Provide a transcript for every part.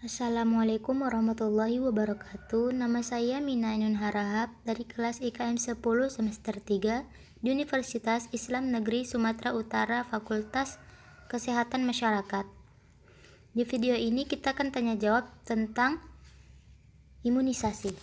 Assalamualaikum warahmatullahi wabarakatuh. Nama saya Mina Ainun Harahap dari kelas IKM 10 semester 3 di Universitas Islam Negeri Sumatera Utara Fakultas Kesehatan Masyarakat. Di video ini kita akan tanya jawab tentang imunisasi.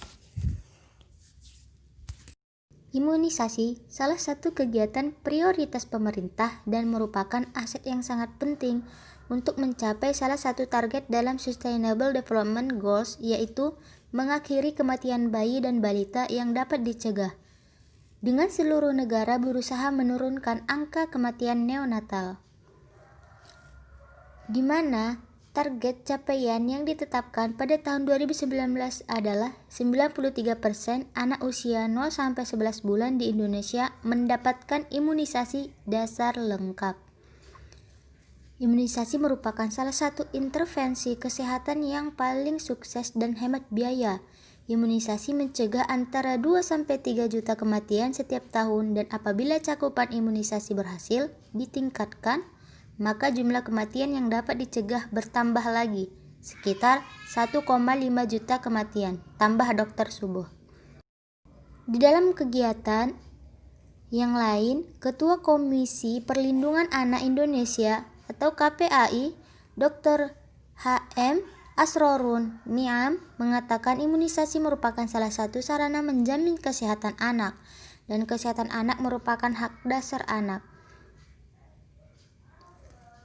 Imunisasi salah satu kegiatan prioritas pemerintah dan merupakan aset yang sangat penting untuk mencapai salah satu target dalam Sustainable Development Goals, yaitu mengakhiri kematian bayi dan balita yang dapat dicegah. Dengan seluruh negara berusaha menurunkan angka kematian neonatal, di mana target capaian yang ditetapkan pada tahun 2019 adalah 93% anak usia 0-11 bulan di Indonesia mendapatkan imunisasi dasar lengkap. Imunisasi merupakan salah satu intervensi kesehatan yang paling sukses dan hemat biaya. Imunisasi mencegah antara 2-3 juta kematian setiap tahun, dan apabila cakupan imunisasi berhasil ditingkatkan, maka jumlah kematian yang dapat dicegah bertambah lagi, sekitar 1,5 juta kematian, tambah Dr. Subuh. Di dalam kegiatan yang lain, Ketua Komisi Perlindungan Anak Indonesia atau KPAI, Dr. H.M. Asrorun Niam mengatakan imunisasi merupakan salah satu sarana menjamin kesehatan anak, dan kesehatan anak merupakan hak dasar anak.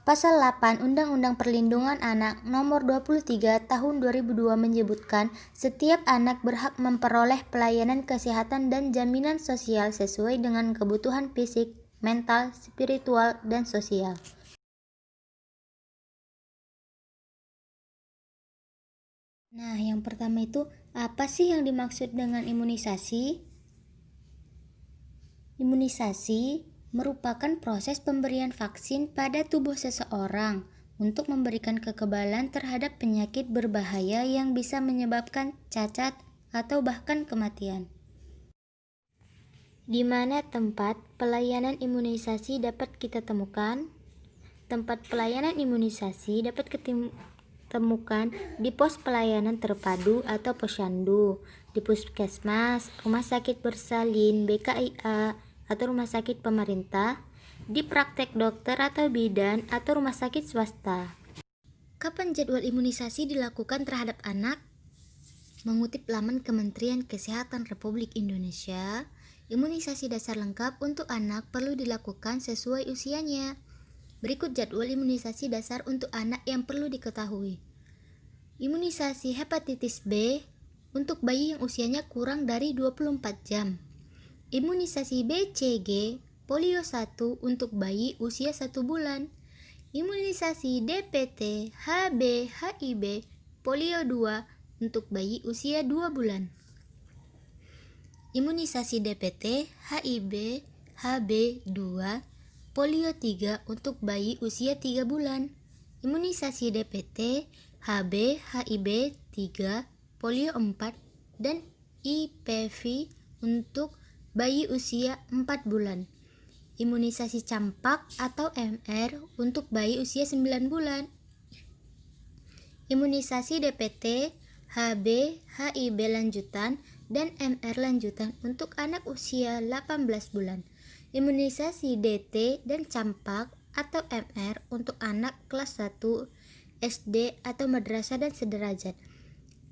Pasal 8 Undang-Undang Perlindungan Anak Nomor 23 Tahun 2002 menyebutkan setiap anak berhak memperoleh pelayanan kesehatan dan jaminan sosial sesuai dengan kebutuhan fisik, mental, spiritual, dan sosial. Nah, yang pertama itu, apa sih yang dimaksud dengan imunisasi? Imunisasi merupakan proses pemberian vaksin pada tubuh seseorang untuk memberikan kekebalan terhadap penyakit berbahaya yang bisa menyebabkan cacat atau bahkan kematian. Di mana tempat pelayanan imunisasi dapat kita temukan? Tempat pelayanan imunisasi dapat temukan di pos pelayanan terpadu atau posyandu, di puskesmas, rumah sakit bersalin, BKIA, atau rumah sakit pemerintah, di praktek dokter atau bidan, atau rumah sakit swasta. Kapan jadwal imunisasi dilakukan terhadap anak? Mengutip laman Kementerian Kesehatan Republik Indonesia, imunisasi dasar lengkap untuk anak perlu dilakukan sesuai usianya. Berikut jadwal imunisasi dasar untuk anak yang perlu diketahui. Imunisasi hepatitis B untuk bayi yang usianya kurang dari 24 jam. Imunisasi BCG polio 1 untuk bayi usia 1 bulan. Imunisasi DPT HB HIB polio 2 untuk bayi usia 2 bulan. Imunisasi DPT HIB HB2 polio 3 untuk bayi usia 3 bulan. Imunisasi DPT HB HIB 3 polio 4 dan IPV untuk bayi usia 4 bulan. Imunisasi campak atau MR untuk bayi usia 9 bulan. Imunisasi DPT, HB, HIB lanjutan, dan MR lanjutan untuk anak usia 18 bulan. Imunisasi DT dan campak atau MR untuk anak kelas 1 SD atau madrasah dan sederajat.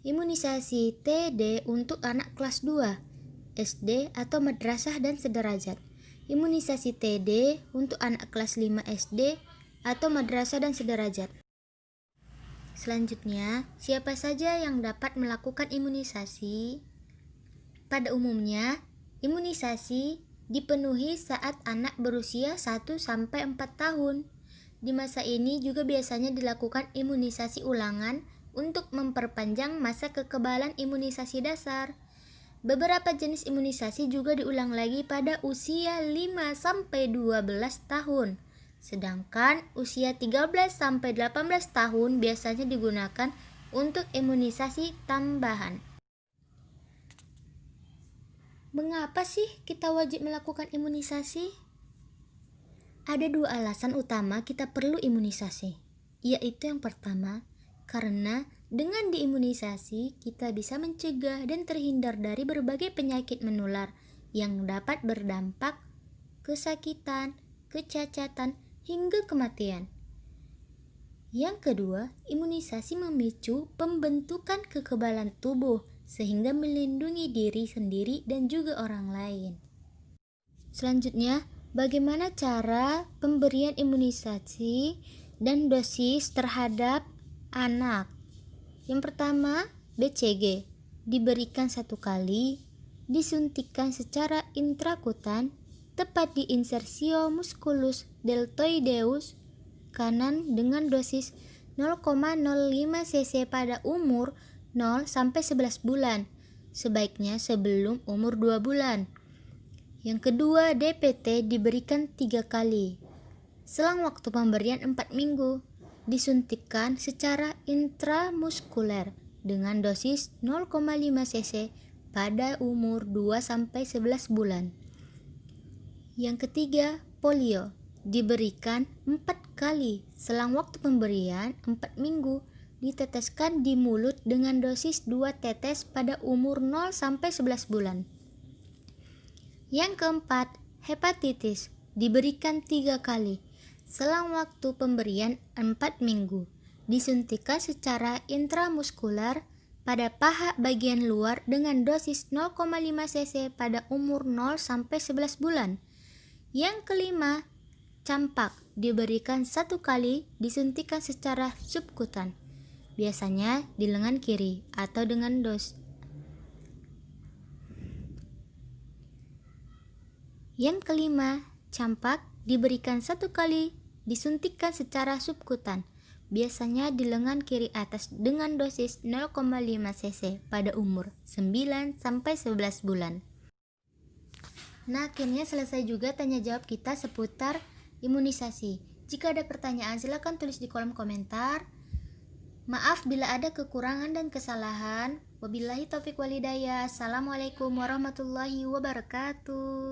Imunisasi TD untuk anak kelas 2 SD atau madrasah dan sederajat. Imunisasi TD untuk anak kelas 5 SD atau madrasah dan sederajat. Selanjutnya, siapa saja yang dapat melakukan imunisasi? Pada umumnya, imunisasi dipenuhi saat anak berusia 1-4 tahun. Di masa ini juga biasanya dilakukan imunisasi ulangan untuk memperpanjang masa kekebalan imunisasi dasar. Beberapa jenis imunisasi juga diulang lagi pada usia 5-12 tahun. Sedangkan usia 13-18 tahun biasanya digunakan untuk imunisasi tambahan. Mengapa sih kita wajib melakukan imunisasi? Ada 2 alasan utama kita perlu imunisasi, yaitu yang pertama, karena Dengan diimunisasi, kita bisa mencegah dan terhindar dari berbagai penyakit menular yang dapat berdampak kesakitan, kecacatan, hingga kematian. Yang kedua, imunisasi memicu pembentukan kekebalan tubuh sehingga melindungi diri sendiri dan juga orang lain. Selanjutnya, bagaimana cara pemberian imunisasi dan dosis terhadap anak? Yang pertama, BCG diberikan 1 kali, disuntikan secara intrakutan, tepat di insersio musculus deltoideus kanan dengan dosis 0,05 cc pada umur 0 sampai 11 bulan, sebaiknya sebelum umur 2 bulan. Yang kedua, DPT diberikan 3 kali. Selang waktu pemberian 4 minggu, disuntikkan secara intramuskuler dengan dosis 0,5 cc pada umur 2 sampai 11 bulan. Yang ketiga, polio diberikan 4 kali. Selang waktu pemberian 4 minggu, diteteskan di mulut dengan dosis 2 tetes pada umur 0 sampai 11 bulan. Yang keempat, hepatitis diberikan 3 kali. Selang waktu pemberian 4 minggu, disuntikan secara intramuskular pada paha bagian luar dengan dosis 0,5 cc pada umur 0 sampai 11 bulan. Yang kelima, campak diberikan 1 kali, disuntikan secara subkutan, biasanya di lengan kiri atau dengan dos. Yang kelima, campak diberikan 1 kali, disuntikkan secara subkutan, biasanya di lengan kiri atas dengan dosis 0,5 cc pada umur 9 sampai 11 bulan. Nah, akhirnya selesai juga tanya jawab kita seputar imunisasi. Jika ada pertanyaan, silakan tulis di kolom komentar. Maaf bila ada kekurangan dan kesalahan. Wabillahi taufiq walhidayah. Assalamualaikum warahmatullahi wabarakatuh.